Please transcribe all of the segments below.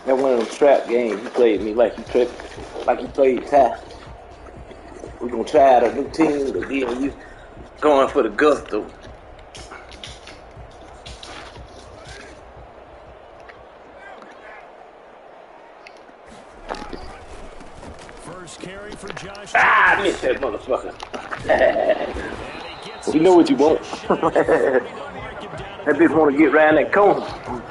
That one of them trap games. He played me like he played Ty. We gonna try out a new team, but then you going for the gusto. First carry for Josh. I missed that motherfucker. You know what you want. That bitch want to get around that corner.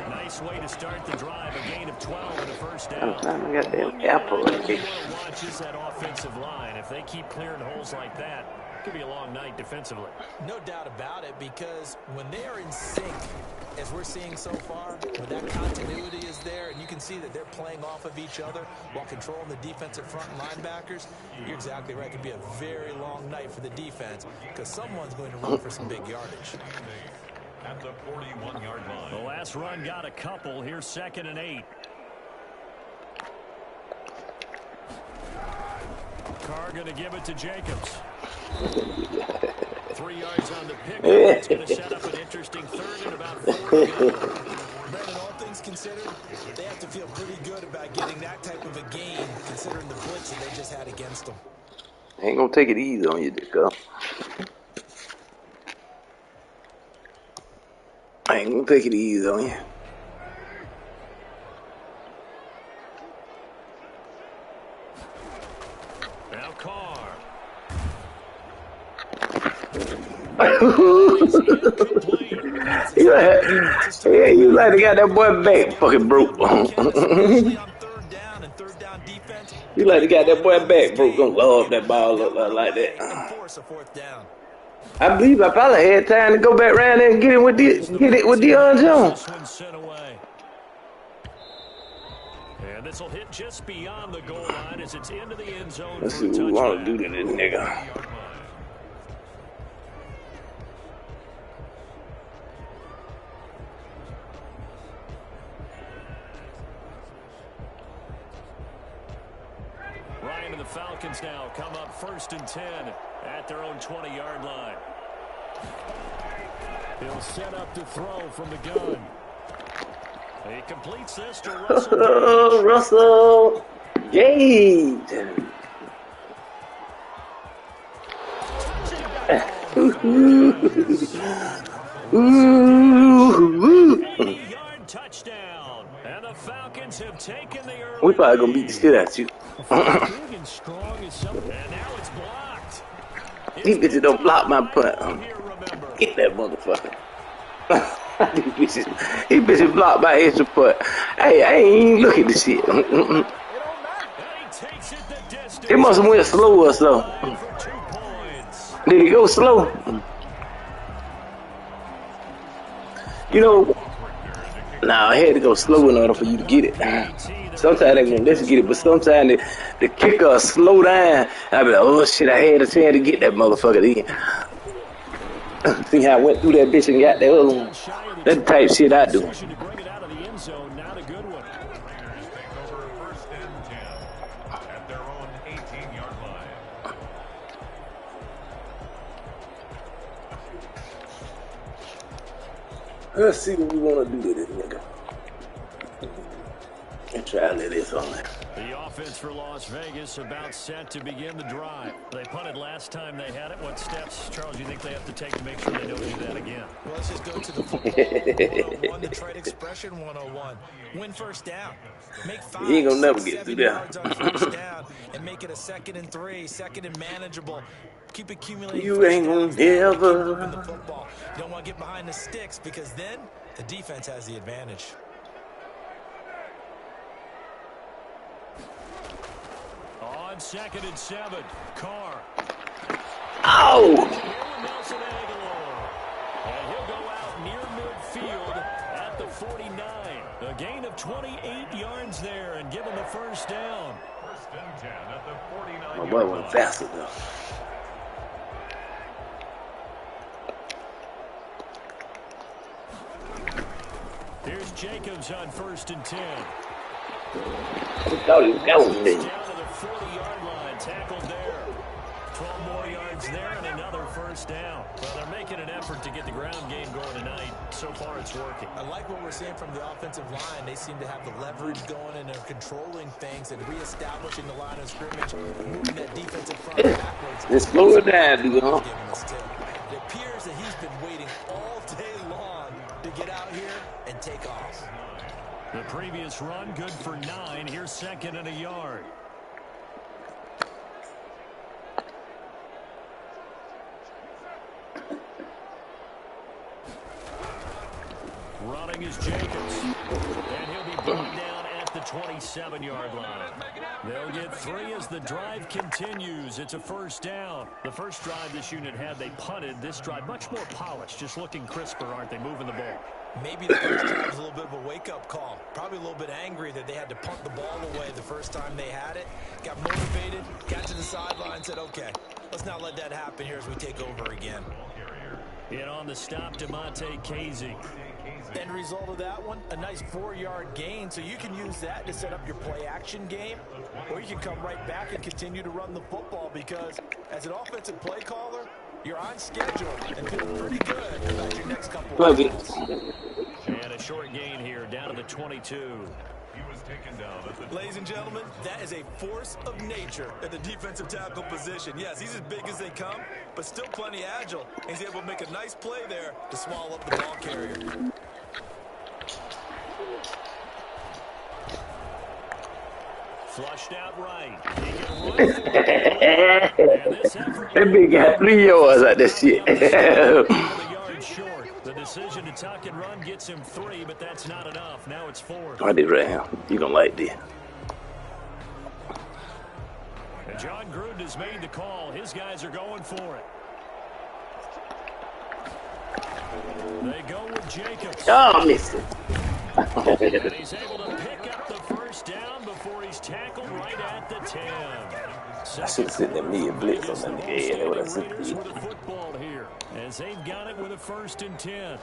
Nice way to start the drive. A gain of 12 and a first down. I'm trying to get that apple. Watch is that offensive line. If they keep clearing holes like that, it could be a long night defensively. No doubt about it, because when they are in sync, as we're seeing so far, when that continuity is there, and you can see that they're playing off of each other while controlling the defensive front linebackers, you're exactly right. It could be a very long night for the defense because someone's going to run for some big yardage. At the 41-yard line. The last run got a couple. Here's 2nd and 8. Carr going to give it to Jacobs. 3 yards on the pick. It's going to set up an interesting 3rd and about 4 to go. Brandon, all things considered, they have to feel pretty good about getting that type of a gain, considering the blitz that they just had against them. Ain't gonna take it easy on you, Dick. I ain't gonna take it easy on you. Now Carr. You like to got that boy back fucking broke. You like to got that boy back broke. Gonna love that ball up like that. I believe I probably had time to go back around there and get it with Deion Jones. And this will hit just beyond the goal line as it's into the end zone. Let's see what we want to do to this nigga. Ryan and the Falcons now come up 1st and 10 at their own 20-yard line. He'll set up to throw from the gun. He completes this to Russell. Oh, Russell Gage. Yard touchdown. And the Falcons have taken the early. We probably gonna beat the shit out of you. Big and strong as some. And now it's blocked. These bitches don't block my punt. Get that motherfucker. These bitches blocked my extra punt. Hey, I ain't even look at the shit. It must have went slow or so. Did it go slow? You know, nah, I had to go slow in order for you to get it. Sometimes they won't let you get it, but sometimes the kicker slow down. I be like, oh shit, I had a chance to get that motherfucker then. See how I went through that bitch and got that other one. That type shit I do. Let's see what we want to do with this nigga. And try to let this on there. The offense for Las Vegas about set to begin the drive. They punted last time they had it. What steps, Charles, do you think they have to take to make sure they don't do that again? Well, let's just go to the football 101, the trade expression 101. Win first down. Make 5, you ain't gonna never 6, get through 7 that. yards on first down and make it a 2nd and 3, 2nd and manageable. Keep accumulating. You ain't gonna never. The football. You don't want to get behind the sticks because then the defense has the advantage. On 2nd and 7, Carr. Oh! Nelson Aguilar. And he'll go out near midfield at the 49. A gain of 28 yards there and give him the first down. 1st and 10 at the 49. My boy went faster though. Here's Jacobs on 1st and 10. I thought he was going there. Down to the 40-yard line, tackled there. 12 more yards there and another first down. Well, they're making an effort to get the ground game going tonight. So far, it's working. I like what we're seeing from the offensive line. They seem to have the leverage going, and they're controlling things and reestablishing the line of scrimmage, moving that defensive front backwards. Just slow it down, you know. It appears that he's been waiting all day long to get out here and take off. The previous run, good for 9. Here's second and a yard. Running is Jacobs. And he'll be brought down at the 27-yard line. They'll get 3 as the drive continues. It's a first down. The first drive this unit had, they punted. This drive, much more polished, just looking crisper, aren't they, moving the ball? Maybe the first drive was a little bit of a wake-up call. Probably a little bit angry that they had to punt the ball away the first time they had it. Got motivated, got to the sideline, said, okay, let's not let that happen here as we take over again. In on the stop, Damontae Kazee. End result of that one, a nice 4-yard gain, so you can use that to set up your play-action game, or you can come right back and continue to run the football because as an offensive play caller, you're on schedule and feeling pretty good about your next couple of games. And a short gain here, down to the 22. He was taken down at the... Ladies and gentlemen, that is a force of nature at the defensive tackle position. Yes, he's as big as they come, but still plenty agile. He's able to make a nice play there to swallow up the ball carrier. Flushed out right. That big got 3 yards out that shit. Short. The decision to tuck and run gets him 3, but that's not enough. Now it's 4. I did right here. You gonna like this. And John Gruden has made the call. His guys are going for it. They go with Jacobs. Oh, missed it. And he's able to pick up the first down before he's tackled right at the 10. I should have sent them mid blitz on that nigga. That's what I said. Raiders with the football here, as they've got it with a 1st and 10.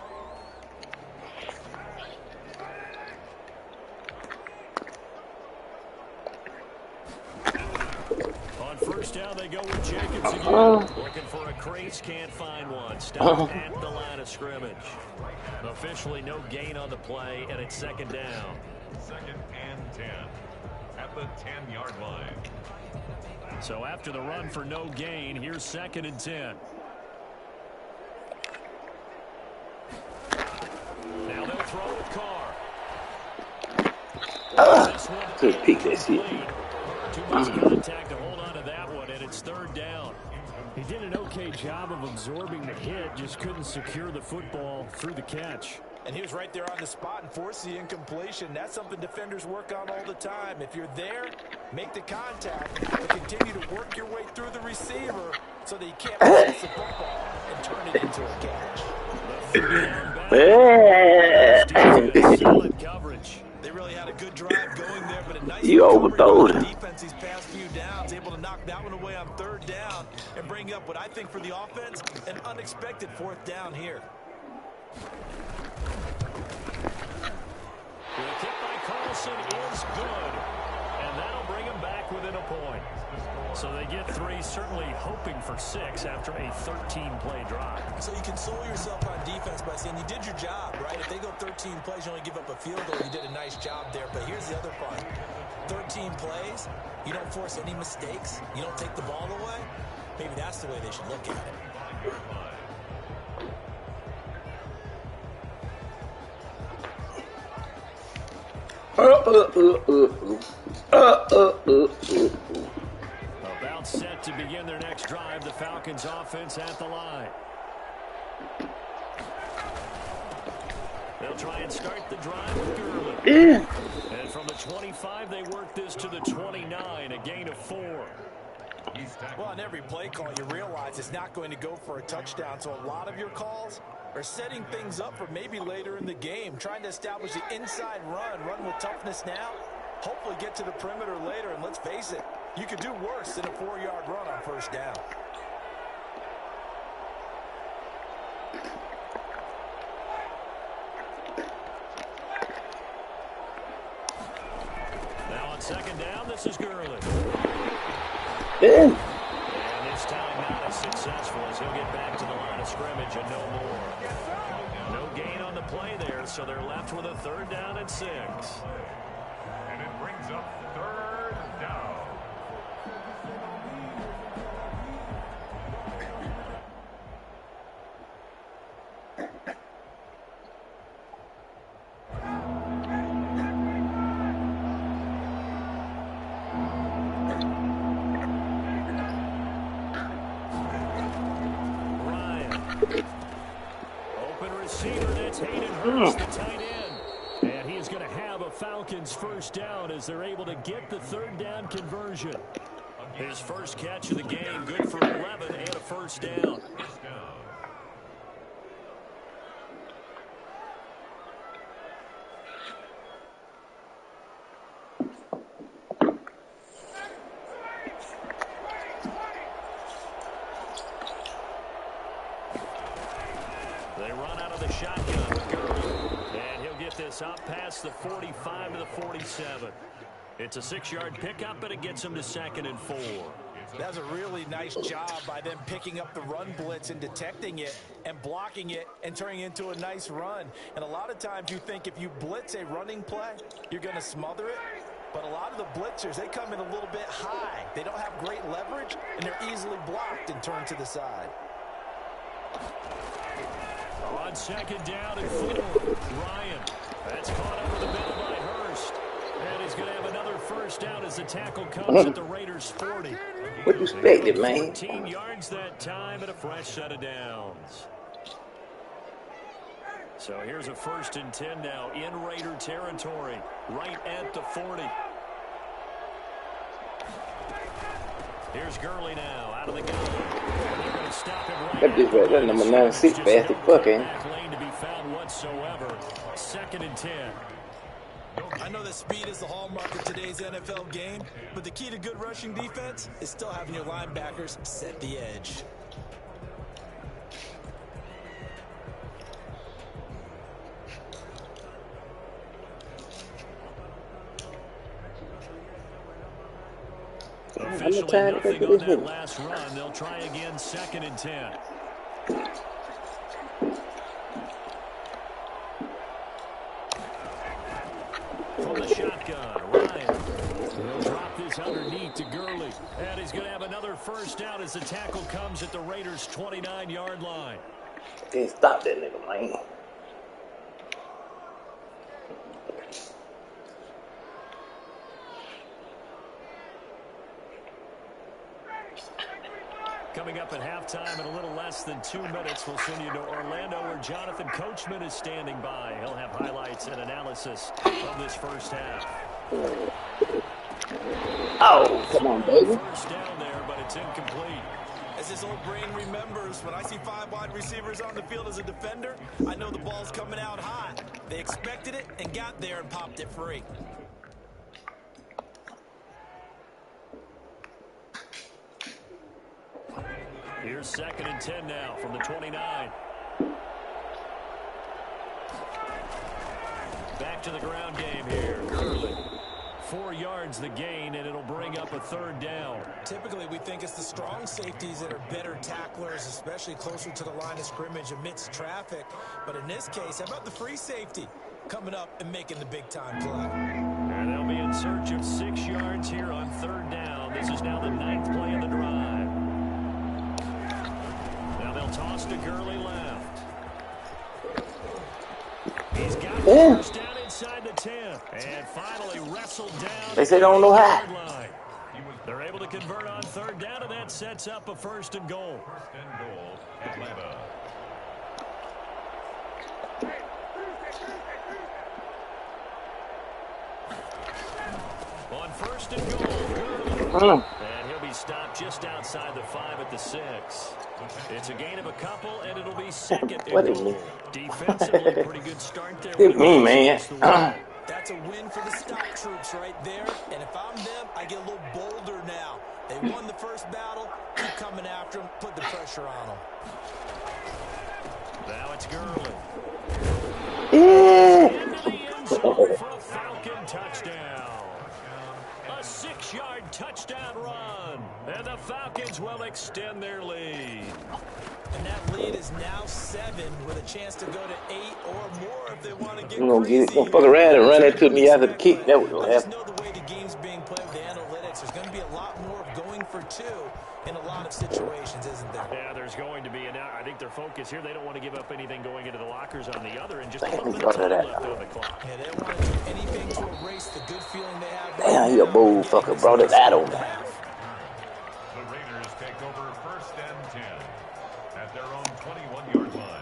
On first down, they go with Jacobs again. Looking for a crease, can't find one. Stopped at the line of scrimmage. Officially no gain on the play, and it's 2nd down. 2nd and 10 at the 10-yard line. So after the run for no gain, here's 2nd and 10. Now they'll throw with Carr. Could peek that shit. Too much contact to hold on to that one, and it's 3rd down. He did an okay job of absorbing the hit, just couldn't secure the football through the catch. And he was right there on the spot and forced the incompletion. That's something defenders work on all the time. If you're there, make the contact and continue to work your way through the receiver so that you can't pass the football and turn it into a catch. Solid coverage. They really had a good drive going there, but a nice You overthrow it. defense these past few downs, able to knock that one away on 3rd down and bring up what I think for the offense, an unexpected 4th down here. The kick by Carlson is good, and that'll bring him back within a point. So they get 3, certainly hoping for 6 after a 13-play drive. So you console yourself on defense by saying you did your job, right? If they go 13 plays, you only give up a field goal, you did a nice job there. But here's the other part. 13 plays, you don't force any mistakes, you don't take the ball away. Maybe that's the way they should look at it. About set to begin their next drive, the Falcons offense at the line. They'll try and start the drive with Gurley. And from the 25, they work this to the 29, a gain of 4. Well, on every play call, you realize it's not going to go for a touchdown. So a lot of your calls are setting things up for maybe later in the game, trying to establish the inside run with toughness now, hopefully get to the perimeter later. And let's face it, you could do worse than a 4-yard run on 1st down. Now on 2nd down, this is Gurley. Yeah. And this time successful as he'll get back to the line of scrimmage and no more. No gain on the play there, so they're left with a 3rd down and 6. And it brings up 3rd down. The tight end. And he's going to have a Falcons 1st down as they're able to get the 3rd down conversion. His first catch of the game, good for 11 and a 1st down. They run out of the shotgun with Gurley. And he'll get this up past the 45 to the 47. It's a 6-yard pickup, and it gets him to 2nd and 4. That's a really nice job by them picking up the run blitz and detecting it and blocking it and turning it into a nice run. And a lot of times you think if you blitz a running play, you're going to smother it. But a lot of the blitzers, they come in a little bit high. They don't have great leverage, and they're easily blocked and turned to the side. On 2nd down and 4, Ryan. That's caught over the middle by Hurst. And he's going to have another 1st down as the tackle comes at the Raiders' 40. What you expected, man? 14 yards that time and a fresh set of downs. So here's a 1st and 10 now in Raider territory, right at the 40. Here's Gurley now out of the gun. They're going to stop him right. That dude right there, number 96, fast as fuck, ain't he? Lane to be found whatsoever. 2nd and 10. I know that speed is the hallmark of today's NFL game, but the key to good rushing defense is still having your linebackers set the edge. Officially nothing on that last run. They'll try again 2nd and 10. From the shotgun, Ryan. He'll drop this underneath to Gurley. And he's going to have another 1st down as the tackle comes at the Raiders' 29-yard line. Can't stop that nigga, man. Coming up at halftime in a little less than 2 minutes, we'll send you to Orlando where Jonathan Coachman is standing by. He'll have highlights and analysis of this 1st half. Oh, come on, baby. 1st down there, but it's incomplete. As his old brain remembers, when I see 5 wide receivers on the field as a defender, I know the ball's coming out hot. They expected it and got there and popped it free. Here's 2nd and 10 now from the 29. Back to the ground game here. Gurley. 4 yards the gain, and it'll bring up a 3rd down. Typically, we think it's the strong safeties that are better tacklers, especially closer to the line of scrimmage amidst traffic. But in this case, how about the free safety coming up and making the big-time play? And they'll be in search of 6 yards here on 3rd down. This is now the 9th play of the drive. Now they'll toss to Gurley left. He's got the 1st down inside the 10. And finally wrestled down. They say they don't know how. They're able to convert on 3rd down, and that sets up a 1st and goal. 1st and goal, Atlanta. On 1st and goal, and he'll be stopped just outside the 5 at the 6. It's a gain of a couple, and it'll be 2nd and goal. Defensively, pretty good start there. Look at me, man. That's a win for the stop troops right there. And if I'm them, I get a little bolder now. They won the 1st battle. Keep coming after them. Put the pressure on them. Now it's Gurley. Yeah. Into the end zone for a Falcon touchdown. A 6-yard touchdown run. And the Falcons will extend their lead. And that lead is now 7 with a chance to go to 8 or more if they want to get You gonna get it? crazy. Gonna fuck around and run into me after the kick. That was gonna I just happen. know the way the game's being played with the analytics, there's going to be a lot more of going for 2 in a lot of situations, isn't there? Yeah, there's going to be. And I think their focus here, they don't want to give up anything going into the lockers on the other, and just a little bit of time left on the clock. Yeah, they don't want to do anything to erase the good feeling they have. Damn, he a bull fucker. Brought it out on me. The Raiders take over 1st and 10 at their own 21-yard line.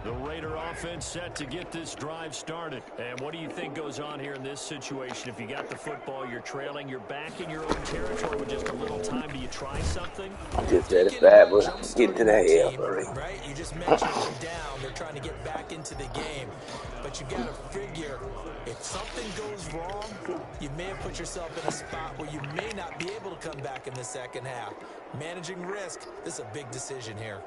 The Raider offense set to get this drive started. And what do you think goes on here in this situation? If you got the football, you're trailing, you're back in your own territory with just a little time. Do you try something? Just let it bad, but get to that hell, buddy. Right? You just mentioned they're down. They're trying to get back into the game. But you got to figure, if something goes wrong, you may have put yourself in a spot where you may not be able to come back in the second half. Managing risk, this is a big decision here.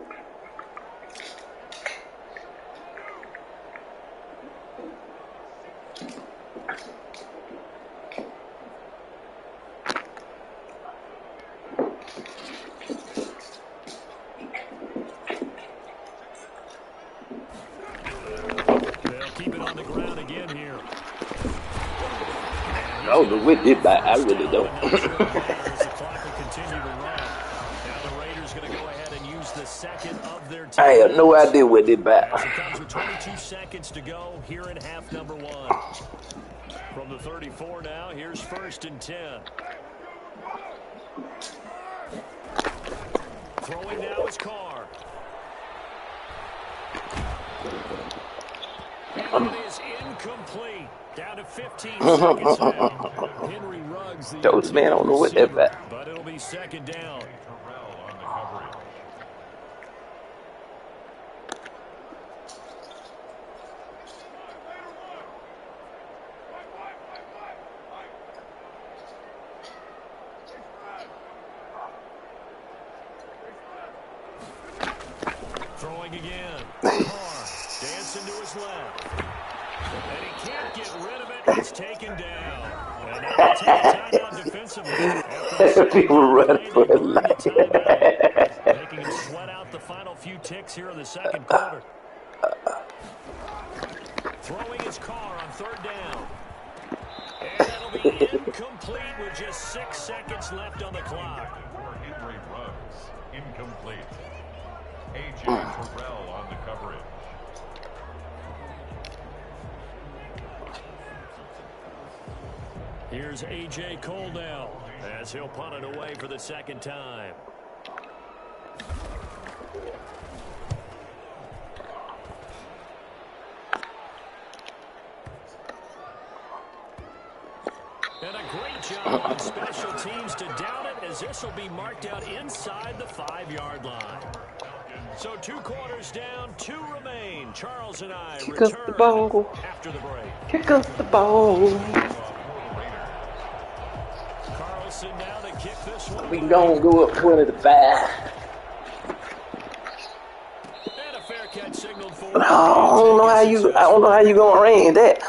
I don't know what did that. I really don't. I have no idea what did that. It comes with 22 seconds to go here in half number 1. From the 34 now, here's 1st and 10. Throwing now is Carr. And it is incomplete. Down to 15 seconds now. Henry Ruggs, the Those man, I don't know what that back. but it'll be 2nd down. Terrell on the coverage. Throwing again. Carr dancing to his left. And he can't get rid of it. It's taken down. And now they take a timeout defensively. People run for it like that. Making him sweat out the final few ticks here in the 2nd quarter. Throwing his Carr on 3rd down. And that'll be incomplete with just 6 seconds left on the clock. For Henry Ruggs, incomplete. A.J. Terrell on the coverage. Here's A.J. Cole now as he'll punt it away for the 2nd time. And a great job on special teams to down it, as this will be marked out inside the 5-yard line. So 2 quarters down, 2 remain. Charles and I Kick us the return ball. after the break. Kick us the ball. Carlson now to kick this one. We gonna go up 20-5. And a fair catch signaled for. I don't know how you gonna range that.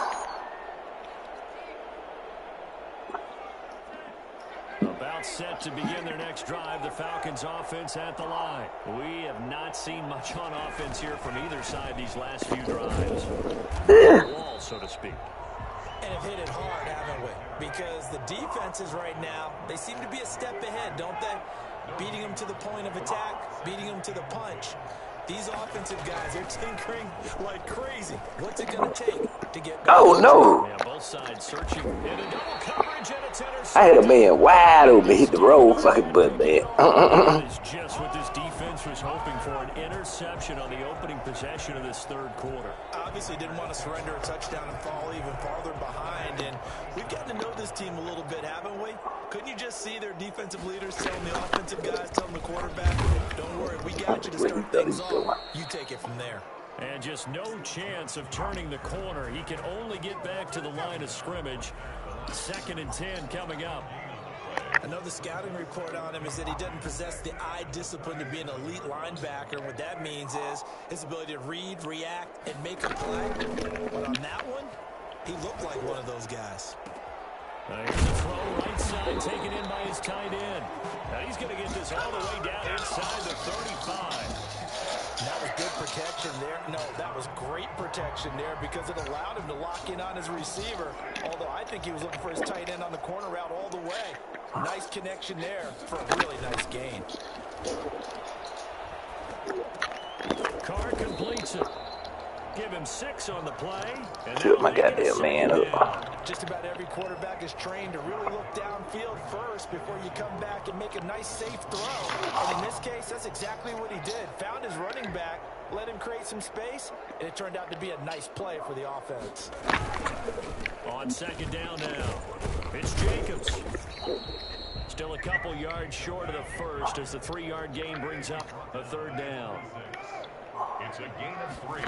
About set to begin their next drive, the Falcons offense at the line. We have not seen much on offense here from either side these last few drives. Wall, so to speak. And have hit it hard, haven't we? Because the defenses right now, they seem to be a step ahead, don't they? Beating them to the point of attack, beating them to the punch. These offensive guys are tinkering like crazy. What's it going to take to get back? Oh no! Yeah, both sides searching. And a double coverage, and it's intercepted. I had a man wide open, hit the road fucking butt, man. That is just what this defense was hoping for, an interception on the opening possession of this 3rd quarter. Obviously didn't want to surrender a touchdown and fall even farther behind. And we've gotten to know this team a little bit, haven't we? Couldn't you just see their defensive leaders telling the offensive guys, telling the quarterback, don't worry, we got you to start things off. You take it from there. And just no chance of turning the corner. He can only get back to the line of scrimmage. 2nd and 10 coming up. Another scouting report on him is that he doesn't possess the eye discipline to be an elite linebacker. What that means is his ability to read, react, and make a play. But on that one, he looked like one of those guys. Here's the throw right side, taken in by his tight end. Now he's going to get this all the way down inside the 35. That was good protection there. No, that was great protection there because it allowed him to lock in on his receiver. Although I think he was looking for his tight end on the corner route all the way. Nice connection there for a really nice gain. Carr completes it. Give him 6 on the play. Shoot my goddamn man up. Just about every quarterback is trained to really look downfield first before you come back and make a nice, safe throw. And in this case, that's exactly what he did. Found his running back, let him create some space, and it turned out to be a nice play for the offense. On second down now, it's Jacobs. Still a couple yards short of the first as the 3-yard gain brings up a third down. It's a gain of 3.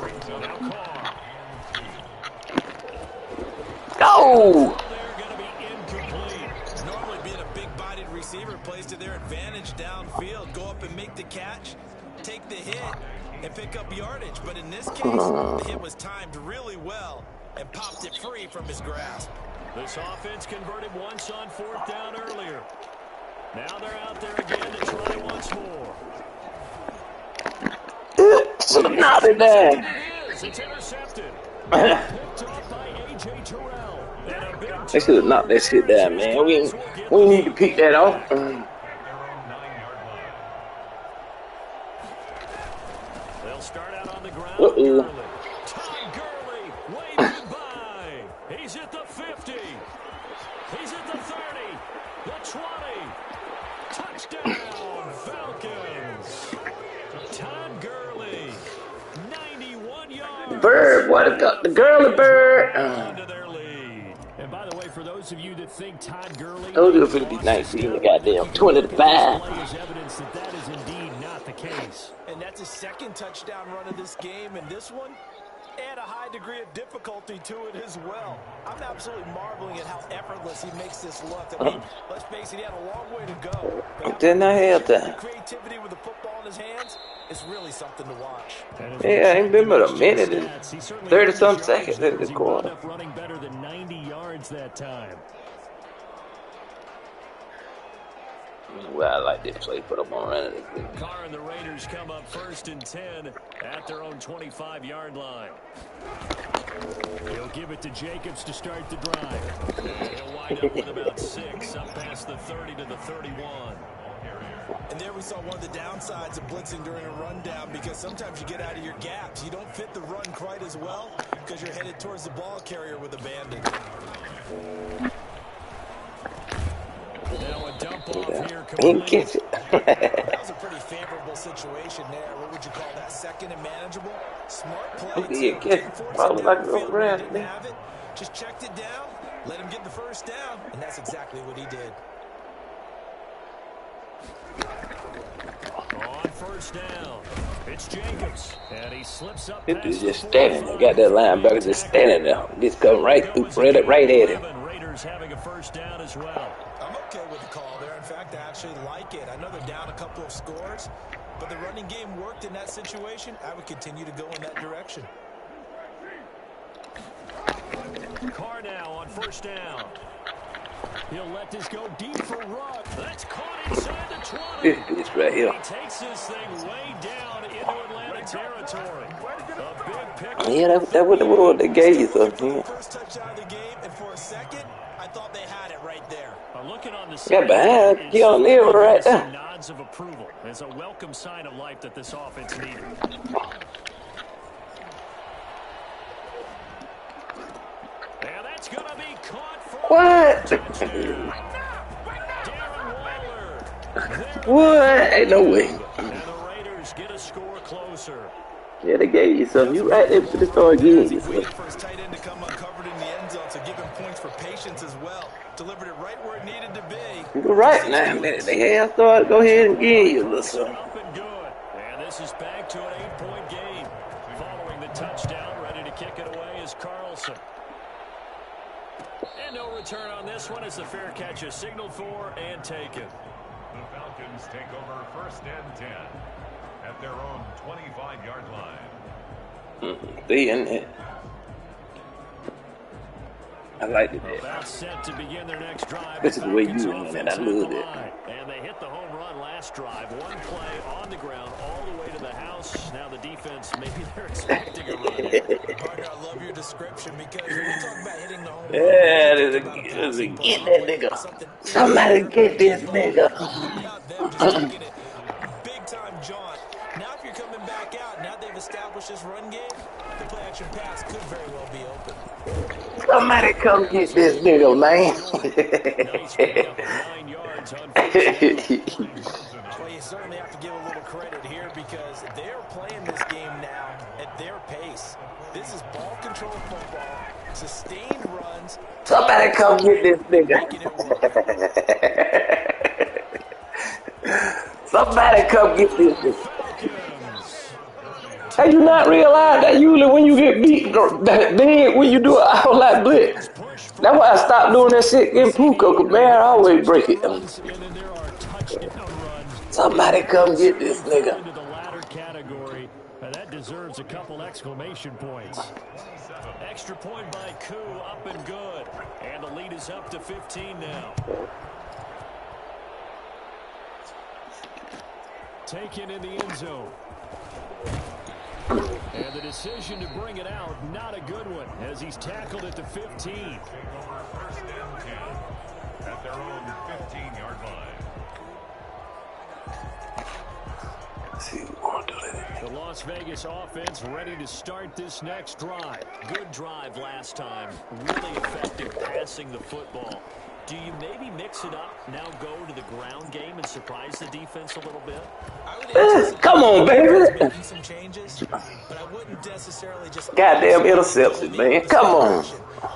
Brings up Now Carr. Go! They're going to be incomplete. Normally being a big-bodied receiver plays to their advantage downfield. Go up and make the catch, take the hit, and pick up yardage. But in this case, the hit was timed really well and popped it free from his grasp. This offense converted once on 4th down earlier. Now they're out there again to try once more. Should have knocked it down. It is. It's intercepted. Picked off by A.J. Terrell. And a big They should have knocked that shit down, man. We need to pick that off. at their own 9-yard line. They'll start out on the ground. Uh-oh. Gurley. Todd Gurley waving by. He's at the 50. He's at the 30. The 20. Touchdown, Falcons. Todd Gurley, 91 yards. Bird, what the girly bird? Into their lead. And by the way, for those of you that think Todd Gurley Those are 50-19, goddamn 20-5. play is evidence that that is indeed not the case. And that's his second touchdown run of this game, and this one add a high degree of difficulty to it as well. I'm absolutely marveling at how effortless he makes this look. I mean, let's face it, he had a long way to go. But Didn't I have that? creativity with the football in his hands is really something to watch. Yeah, ain't been but a minute and 30-some seconds in the He wound quarter. up running better than 90 yards that time. Well, I like this play, but I'm gonna run it. Carr and the Raiders come up 1st and 10 at their own 25-yard line. He'll give it to Jacobs to start the drive. He'll wind up with about 6 up past the 30 to the 31. And there we saw one of the downsides of blitzing during a rundown because sometimes you get out of your gaps. You don't fit the run quite as well because you're headed towards the ball carrier with abandon. Now a dump off here. Didn't catch it. That was a pretty favorable situation there. What would you call that? Second and manageable? Smart play. Okay, yeah, too. catch. Didn't force Probably it like down a the little field when he rat, didn't man. have it. Just checked it down, let him get the first down, and that's exactly what he did. On 1st down, it's Jacobs, and he slips up. This dude's just standing there. Got that linebacker just standing there. Just come right through, right at him. Raiders having a 1st down as well. I'm okay with the call there. In fact, I actually like it. I know they're down a couple of scores, but the running game worked in that situation. I would continue to go in that direction. Carr now on 1st down. He'll let this go deep for Rudd. That's caught inside the 20. This dude's right here. He takes this thing way down into Atlanta territory. A big pick. Yeah, that what the world they gave you something. Yeah. First touchdown of the game, and for a second, I thought they had it right there. Looking on the Got behind. Get on there right some there. nods of approval. It's a welcome sign of life that this offense needed. And that's going to be caught for What? Darren Waller. What? Ain't no way. And the Raiders get a score closer. Yeah, they gave you something. You right there for the start again. He waited for his tight end to come uncovered in the end zone, so give him points for patience as well. Delivered it right where it needed to be. You're right now. They have started. Go ahead and give you a little something. Up and good. And this is back to an 8-point game. Following the touchdown, ready to kick it away is Carlson. And And no return on this one as the fair catch is signaled for and taken. The Falcons take over first and 10 at their own 25-yard line. They in it. I like it. About set to begin their next drive. This is the way you in it. I love it. And they hit the home run last drive. One play on the ground all the way to the house. Now the defense, maybe they're expecting a run. Parker, I love your description because when we talk about hitting the home run, Yeah, get that nigga. Somebody get this nigga. Big time jaunt. Now if you're coming back out, now they've established this run game, the play action pass could very well be open. Somebody come get this nigga, man. Well, you certainly have to give a little credit here because they're playing this game now at their pace. This is ball control football, sustained runs. Somebody come get this nigga. Somebody come get this nigga. Have you not realized that usually when you get beat, then when you do an out-like blitz? That's why I stopped doing that shit in Puka, because man, I always break it. Somebody come get this nigga. Into the latter category, that deserves a couple exclamation points. Extra point by Koo, up and good. And the lead is up to 15 now. Taken in the end zone. And the decision to bring it out, not a good one, as he's tackled at the 15. Take over first and 10 at their own 15-yard line. The Las Vegas offense ready to start this next drive. Good drive last time. Really effective passing the football. Do you maybe mix it up, now go to the ground game and surprise the defense a little bit? Come on, baby. Some changes, but I wouldn't necessarily just Goddamn interception, man. Come on.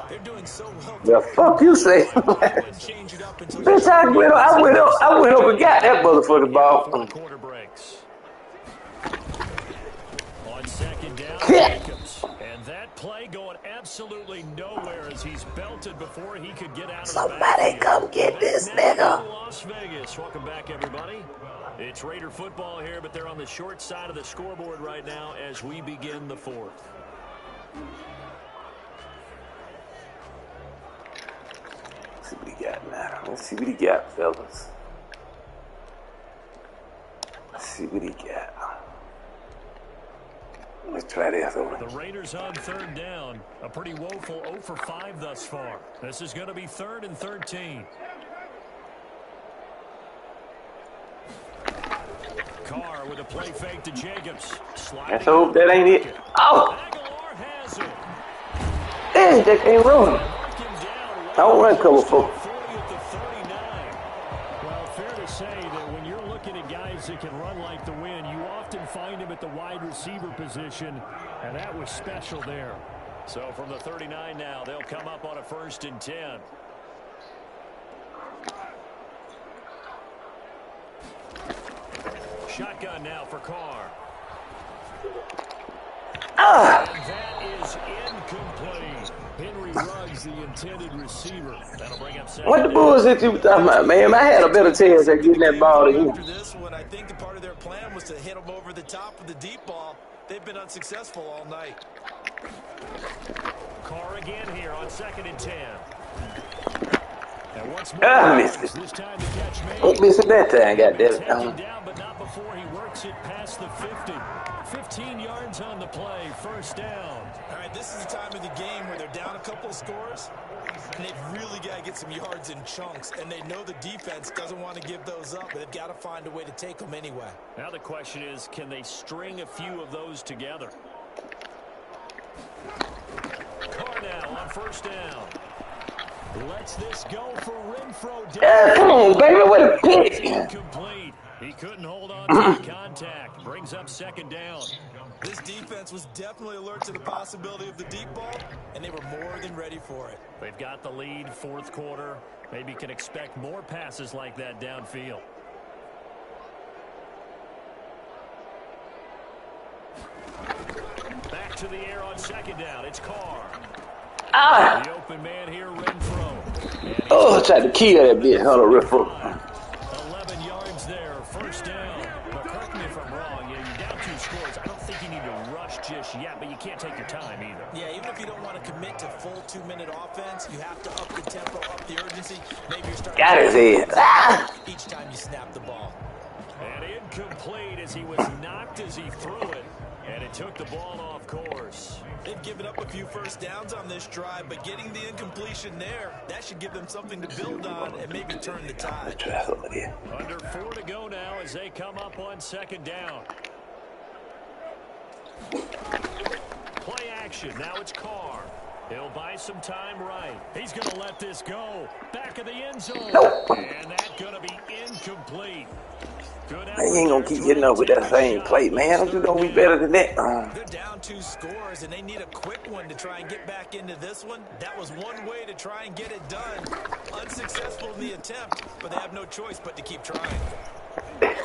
They're doing so well. The fuck you say? Bitch, I went up and got that motherfucking ball. Quarter breaks. On second down, Jacobs. And that play going absolutely nowhere as he's belted before he could get out of the Somebody come get this nigga. Las Vegas. Welcome back, everybody. It's Raider football here, but they're on the short side of the scoreboard right now as we begin the fourth. Let's see what he got now. Let's see what he got, fellas. Let's see what he got. Let's try this over. The Raiders on third down. A pretty woeful 0 for 5 thus far. This is going to be 3rd and 13. Carr with a play fake to Jacobs. Let's hope that ain't it. Oh! Aguilar has it. Dang, that ain't wrong. Knocked him down. I don't run cover 4. 40 at the 39. Well, fair to say that when you're looking at guys that can run like the wind, you often find him at the wide receiver position, and that was special there. So from the 39 now, they'll come up on a 1st and 10. Shotgun now for Carr. And that is incomplete. Henry Ruggs, the intended receiver. That'll bring up second. What the bullshit you talking about, man? I had a better chance at getting that ball to you. After this one, I think the part of their plan was to hit them over the top of the deep ball. They've been unsuccessful all night. Carr again here on 2nd and 10. And once more, I missed it. this time the catch made. Don't miss it that time, Taken goddammit. down, but not before he works it past the 50. 15 yards on the play, 1st down. All right, this is the time of the game where they're down a couple of scores, and they've really got to get some yards in chunks, and they know the defense doesn't want to give those up, but they've got to find a way to take them anyway. Now the question is, can they string a few of those together? Carr now on 1st down. Lets this go for Renfro. Yeah, come on, baby, what a pick. Incomplete. He couldn't hold on to the contact. Brings up 2nd down. This defense was definitely alert to the possibility of the deep ball, and they were more than ready for it. They've got the lead, 4th quarter. Maybe can expect more passes like that downfield. Back to the air on 2nd down. It's Carr. The open man here, Renfro. Oh, I tried to kill that bitch. Hold on, real quick. 11 yards there, first down. But correct me if I'm wrong, you're down 2 scores. I don't think you need to rush just yet, but you can't take your time either. Yeah, even if you don't want to commit to full 2-minute offense, you have to up the tempo, up the urgency. Maybe you're starting Got his head. Ah! each time you snap the ball. And incomplete as he was knocked as he threw it. And it took the ball off course. They've given up a few first downs on this drive, but getting the incompletion there, that should give them something to build on and maybe turn the tide. Under 4 to go now as they come up on second down. Play action. Now it's Carr. He'll buy some time right. He's going to let this go. Back of the end zone. And that's going to be incomplete. Man, you ain't gonna keep getting up with that same play, man. Don't you know we better than that? They're down 2 scores, and they need a quick one to try and get back into this one. That was one way to try and get it done. Unsuccessful in the attempt, but they have no choice but to keep trying. Third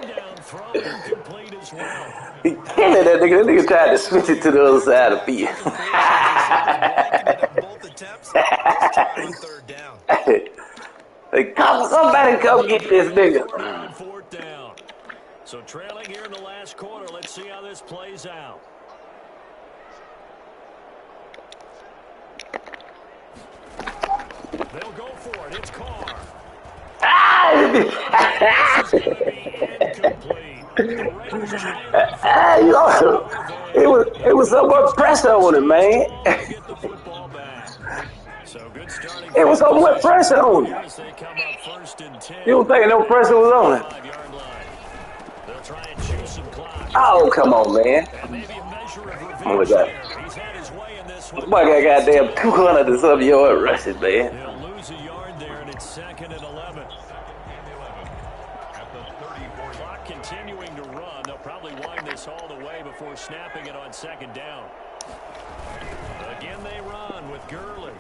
down throw incomplete as well. He killing that nigga. That nigga tried to switch it to the other side of the field. Both attempts, let's try on third down. Hey, somebody come get this nigga. Fourth down. So trailing here in the last quarter. Let's see how this plays out. They'll go for it. It's Carr. It was so much pressure on him, man. It was so much pressure on him. You don't think no pressure was on him? Oh, come on, man. Oh my God. My guy goddamn 200 and some yard rushes, man. He'll lose a yard there, and it's 2nd and 11. Clock continuing to run. They'll probably wind this all the way before snapping it on second down. Again, they run with Gurley.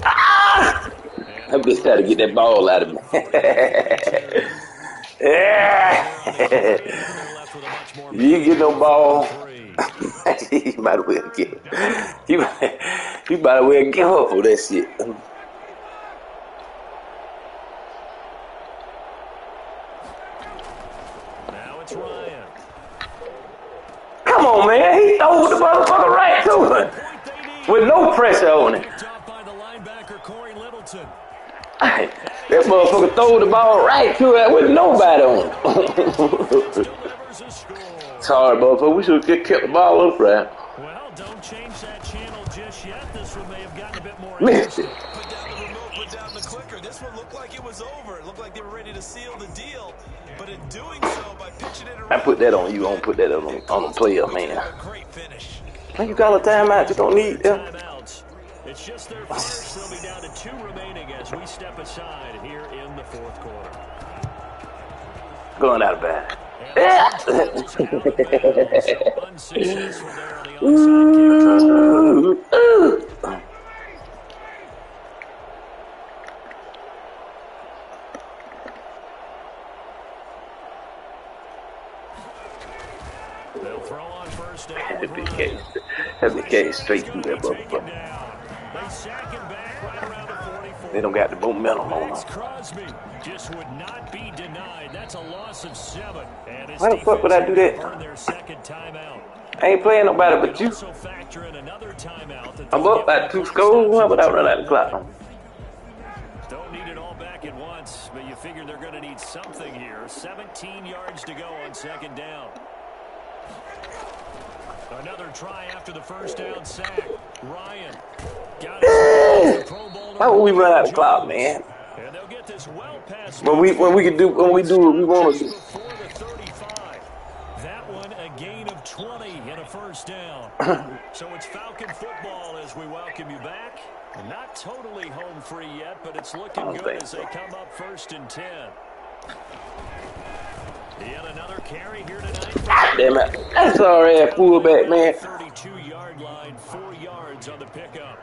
I'm just trying to get that ball out of me. Yeah. You ain't get no ball. You might as well get. You might as well give up for that shit. Now it's Ryan. Come on, man. He threw the motherfucker right to him with no pressure on it. That motherfucker threw the ball right to it with nobody on it. Sorry, motherfucker. We should have kept the ball up right. Well, don't change that channel just yet. This one may have gotten a bit more. Missed it. Put down the remote, put down the clicker. This one looked like it was over. It looked like they were ready to seal the deal. But in doing so, by pitching it around, I put that on you. I don't put that on the player, man. Great finish. When you call a timeout, you don't need them. Timeouts. It's just their first. They'll be down to 2 remaining as we step aside here in the 4th quarter. Going out of bed. Unsuccessful there on the onside kick. They'll throw on first down. That became straight through that motherfucker. They don't got the momentum on them. Crosby just would not be denied. That's a loss of 7. Why the fuck would I do that? Their second timeout. I ain't playing nobody but you. I'm up by 2 scores. Why would I run out the clock? Don't need it all back at once, but you figure they're going to need something here. 17 yards to go on second down. Another try after the first down sack. Ryan got it. Why would we run out of clock, man? And they'll get this well past when we do what we want to do. That one a gain of 20 and a first down. So it's Falcon football as we welcome you back. Not totally home free yet, but it's looking good as they come up 1st and 10. Yet another carry here tonight. Damn it. That's alright, fullback, man. 32-yard line, 4 yards on the pickup.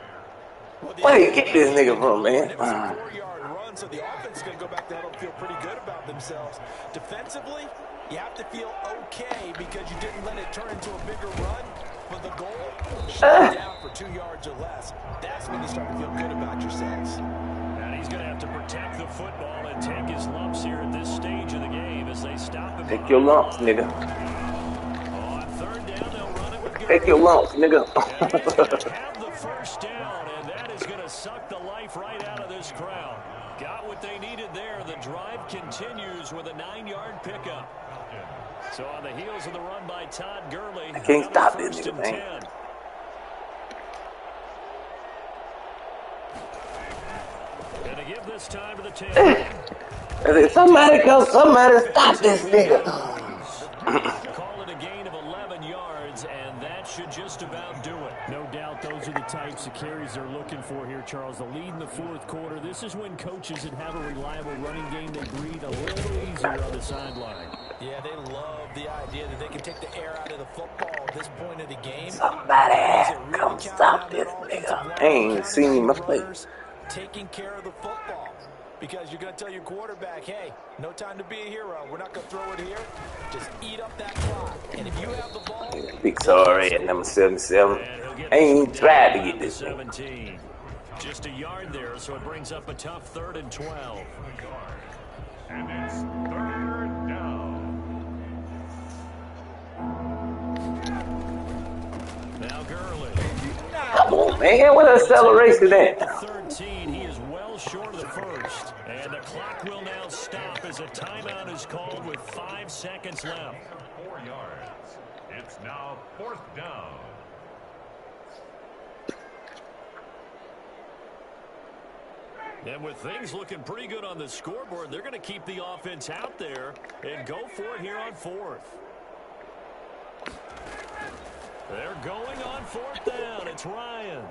Where you get this nigga from, man? It was a 4-yard run, so the offense is going to go back there and feel pretty good about themselves. Defensively, you have to feel okay because you didn't let it turn into a bigger run. of the goal, shut down for 2 yards or less. That's when you start to feel good about yourselves. And he's going to have to protect the football and take his lumps here at this stage of the game as they stop him. Take your lumps, nigga. On third down, they'll run it with Take your lumps, nigga. and he's going to have the first down, and that is going to suck the life right out of this crowd. Got what they needed there. The drive continues with a 9-yard pickup. So on the heels of the run by Todd Gurley, I can't stop this first nigga, and man. 10. And to give this time to the 10. I said, somebody stop this nigga. Call it a gain of 11 yards, and that should just about do it. No doubt those are the types of carries they're looking for here, Charles. The lead in the fourth quarter. This is when coaches that have a reliable running game, they breathe a little easier on the sideline. Yeah, they love the idea that they can take the air out of the football at this point of the game. Somebody come stop this nigga. I ain't even seen him play. Taking care of the football. Because you're going to tell your quarterback, hey, no time to be a hero. We're not going to throw it here. Just eat up that clock. And if you have the ball... Big sorry at number 77. I ain't even tried to get this. 17. Just a yard there, so it brings up a tough 3rd and 12. And it's 3rd down. Now Gurley. Come on, man. What acceleration at? 13. He is well short of the first. And the clock will now stop as a timeout is called with 5 seconds left. 4 yards. It's now 4th down. And with things looking pretty good on the scoreboard, they're going to keep the offense out there and go for it here on 4th. They're going on 4th down. It's Ryan.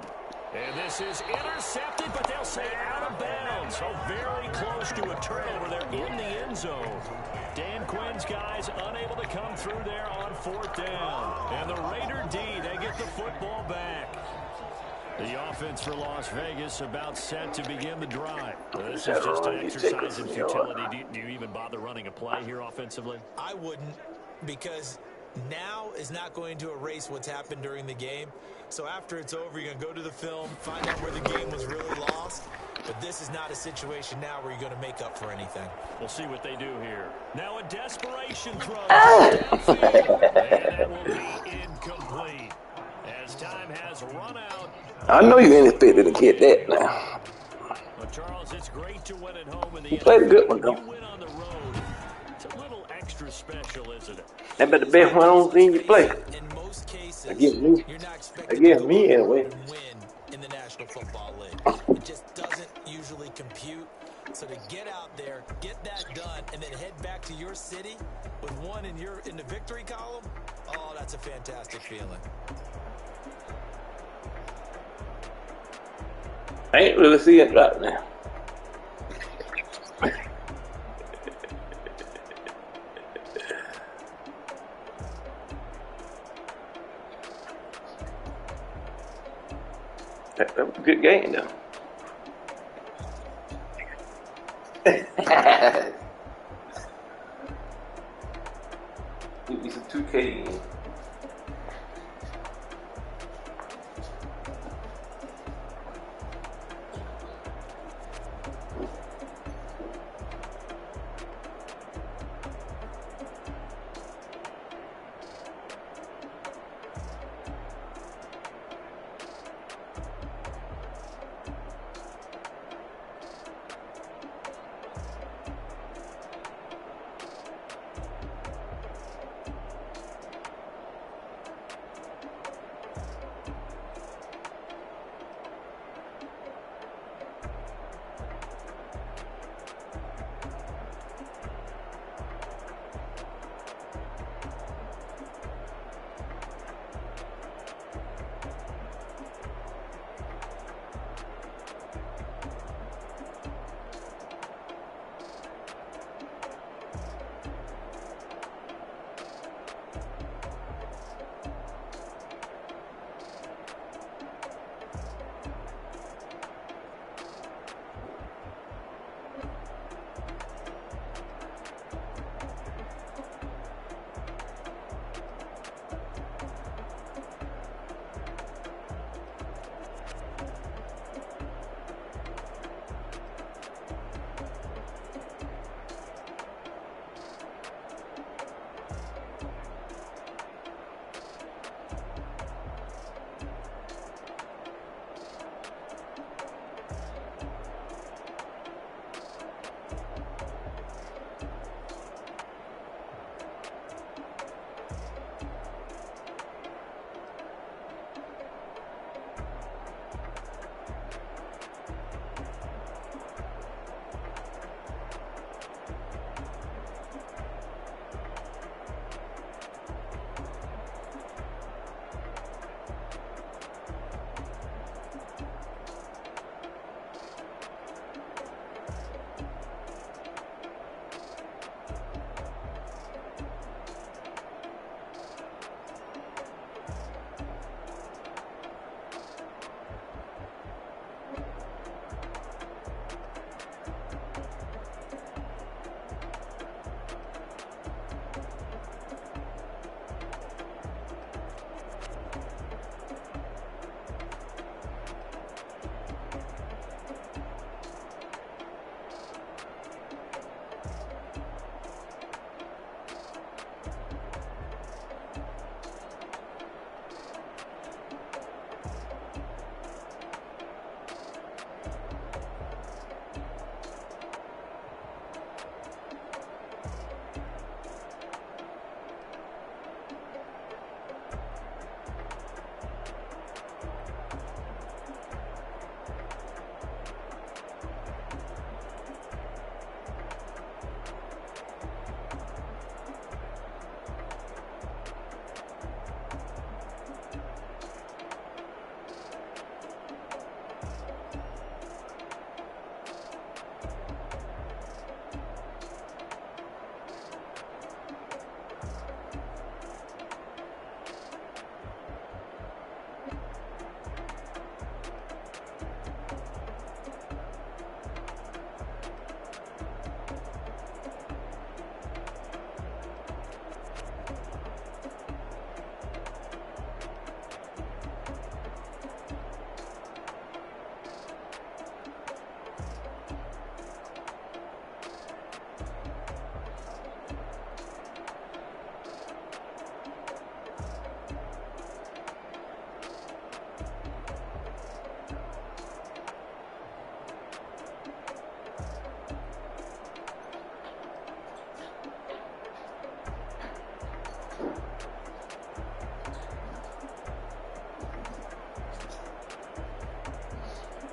And this is intercepted, but they'll say out of bounds. So very close to a turnover. They're in the end zone. Dan Quinn's guys unable to come through there on 4th down. And the Raider D, they get the football back. The offense for Las Vegas about set to begin the drive. This is just an exercise in futility. Do you even bother running a play here offensively? I wouldn't, because now is not going to erase what's happened during the game. So after it's over, you're going to go to the film, find out where the game was really lost. But this is not a situation now where you're going to make up for anything. We'll see what they do here. Now a desperation throw. Downfield, and that will be incomplete. As time has run out. I know you ain't expected to get that now. Well, Charles, it's great to win at home in the You played a good one, You though. win on the road. It's a little extra special, isn't it? That bet the best one on seen you play. In most cases, Against me. you're not expected Against to me, go anyway. and win in the National Football League. It just doesn't usually compute. So to get out there, get that done, and then head back to your city with one in the victory column, oh, that's a fantastic feeling. I ain't really see it drop now. That was a good game, though. It's a 2K game.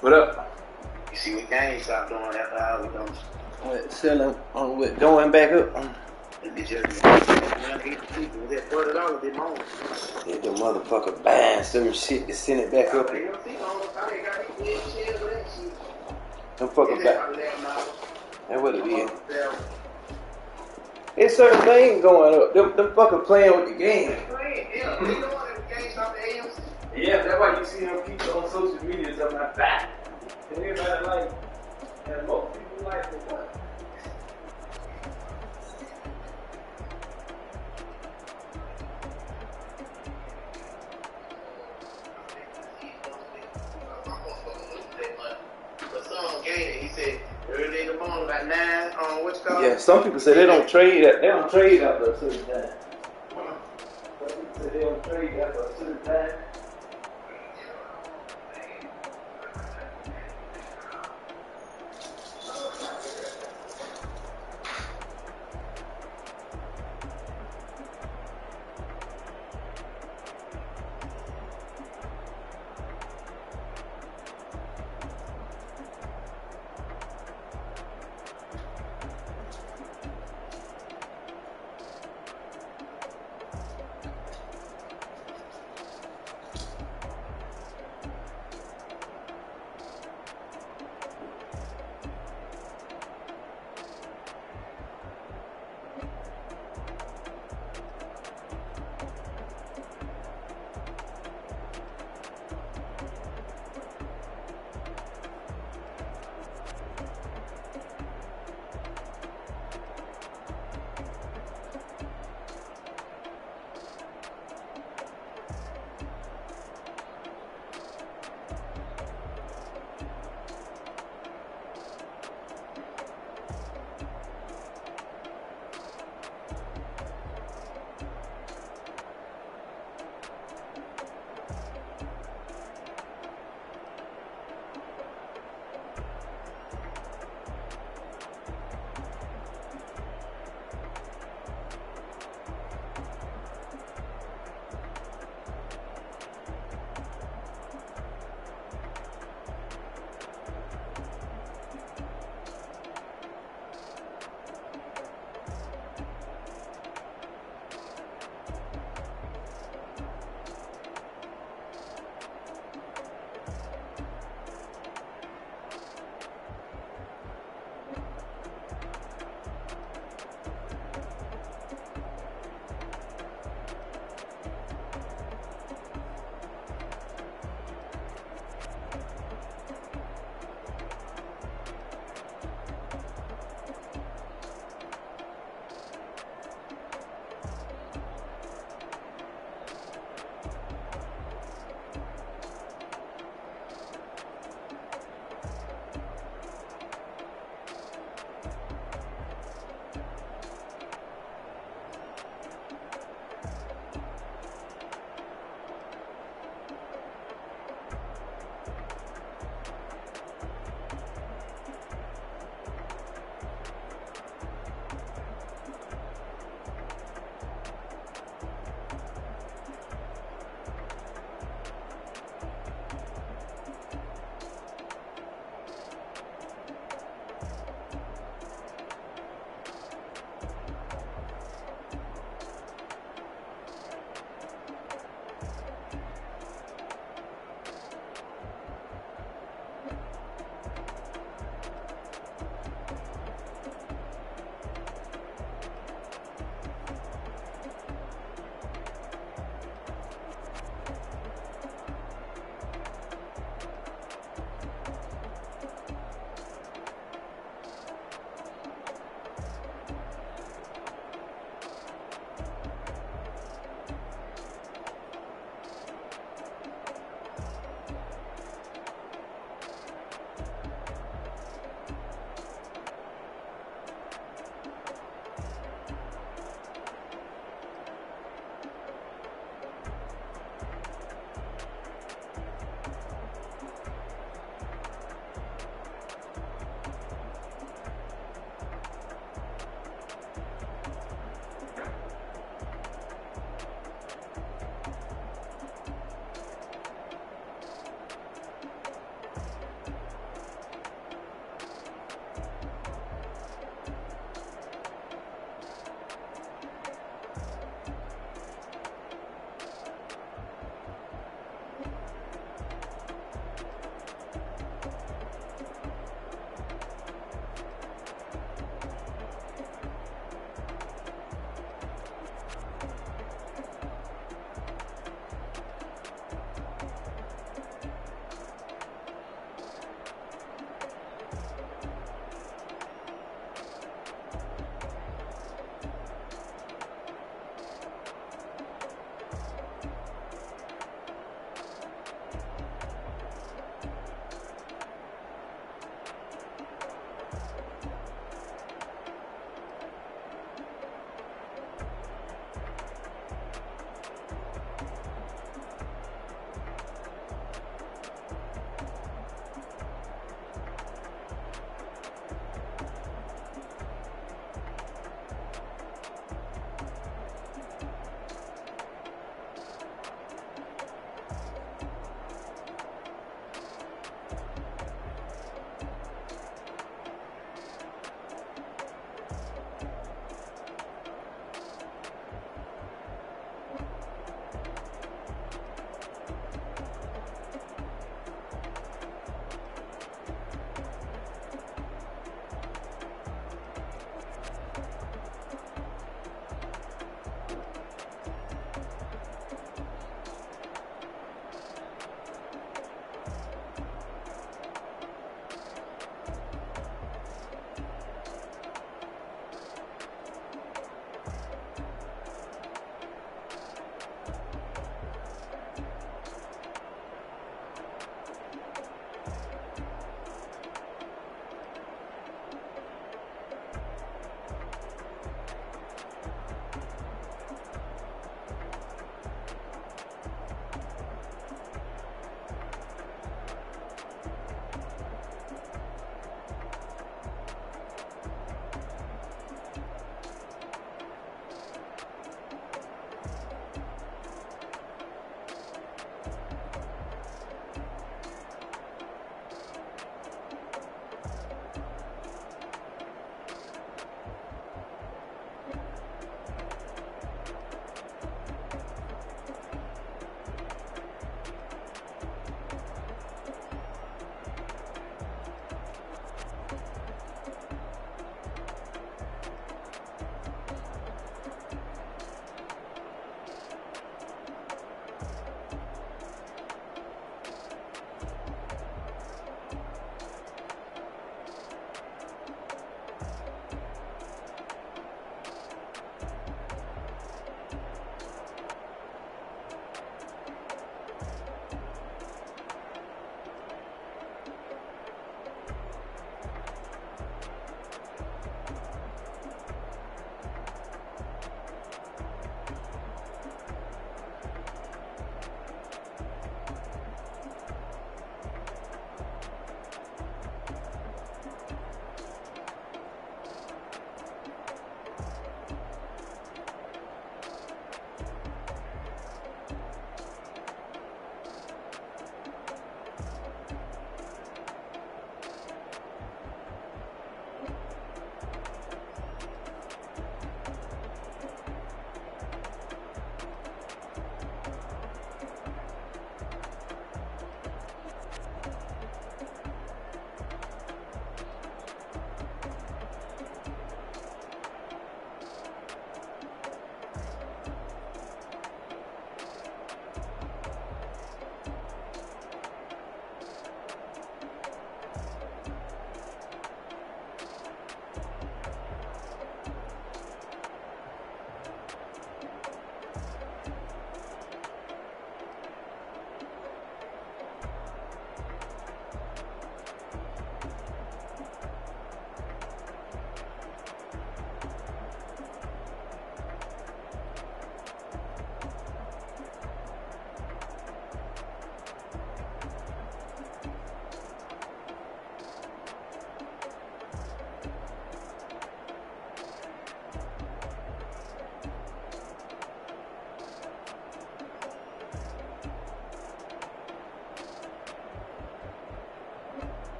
What up? You see what GameStop doing after how we done? What, selling on what? Going back up? They just $40 they moan. Yeah, the motherfucker buying certain shit to send it back up. They don't see all the time. They got these shares of that shit. Them fucking It's back. about $11. That's what it is. It's certain things going up. Them fucking playing with the game. Yeah, they know what the GameStop the AMC. Yeah, that's why you see them people on social media talking about that. And everybody like, and most people like it. What? But some gained it. He said early in the morning, about 9 on what's called. Yeah, some people say they don't trade that. They don't trade after a certain time. Some people say they don't trade after a certain time.